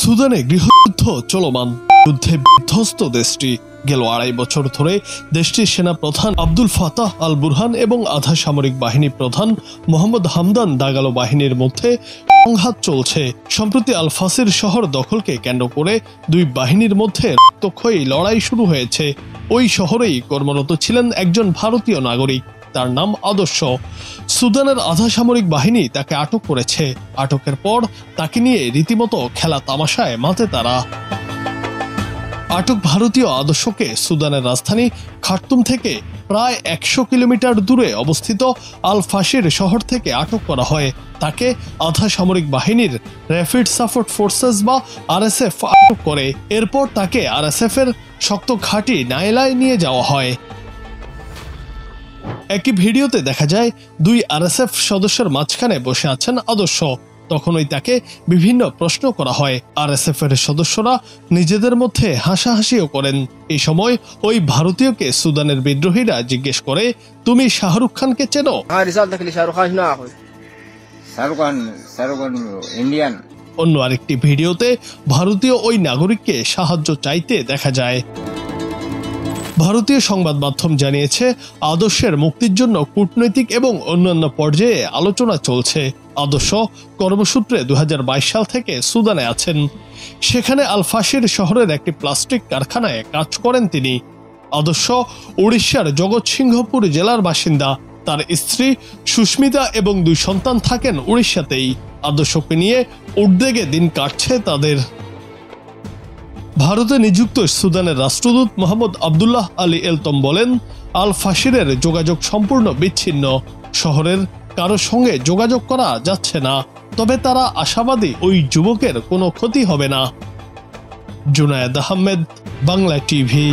সুদানে গৃহযুদ্ধ চলমান, যুদ্ধে বিধ্বস্ত দেশটি। গেল 2.5 বছর ধরে দেশটির সেনা প্রধান আব্দুল ফাতাহ আল বুরহান এবং আধা সামরিক বাহিনী প্রধান মোহাম্মদ হামদান দাগালো বাহিনীর মধ্যে সংঘাত চলছে। সম্প্রতি আল ফাসির শহর দখলকে কেন্দ্র করে দুই বাহিনীর মধ্যে রক্তক্ষয়ী লড়াই শুরু হয়েছে। ওই শহরেই কর্মরত ছিলেন একজন ভারতীয় নাগরিক, তার নাম আদর্শ। সুদানের আধা সামরিক বাহিনী তাকে আটক করেছে। আটকের পর তাকে নিয়ে রীতিমতো খেলা তামাশায় মাতে তারা। আটক ভারতীয় আদর্শকে সুদানের রাজধানী খার্তুম থেকে প্রায় 100 কিলোমিটার দূরে অবস্থিত আল ফাশির শহর থেকে আটক করা হয়। তাকে আধা সামরিক বাহিনীর র্যাপিড সাপোর্ট ফোর্সেস বা আরএসএফ আটক করে। এরপর তাকে আরএসএফ এর শক্ত ঘাঁটি নাইলায় নিয়ে যাওয়া হয়। একই ভিডিওতে দেখা যায় দুই আরএসএফ সদস্যের মাঝখানে বসে আছেন আদর্শ। তখনই তাকে বিভিন্ন প্রশ্ন করা হয়। আরএসএফ এর সদস্যরা নিজেদের মধ্যে হাসাহাসিও করেন। এই সময় ওই ভারতীয়কে সুদানের বিদ্রোহীরা জিজ্ঞেস করে, তুমি শাহরুখ খানকে চেনো? অন্য আরেকটি ভিডিওতে ভারতীয় ওই নাগরিককে সাহায্য চাইতে দেখা যায়। ভারতীয় সংবাদ মাধ্যম জানিয়েছে, আদর্শের মুক্তির জন্য কূটনৈতিক এবং অন্যান্য পর্যায়ে আলোচনা চলছে। আদর্শ কর্মসূত্রে 2022 সাল থেকে সুদানে আছেন। সেখানে আল ফাশির শহরের একটি প্লাস্টিক কারখানায় কাজ করেন তিনি। আদর্শ উড়িষ্যার জগৎসিংহপুর জেলার বাসিন্দা। তার স্ত্রী সুস্মিতা এবং 2 সন্তান থাকেন উড়িষ্যাতেই। আদর্শকে নিয়ে উদ্বেগে দিন কাটছে তাদের। ভারতে নিযুক্ত সুদানের রাষ্ট্রদূত মোহাম্মদ আবদুল্লাহ আলী এলতম বলেন, আল ফাশিরের যোগাযোগ সম্পূর্ণ বিচ্ছিন্ন। শহরের কারো সঙ্গে যোগাযোগ করা যাচ্ছে না, তবে তারা আশাবাদী ওই যুবকের কোনো ক্ষতি হবে না। জুনায়েদ আহমেদ, বাংলা টিভি।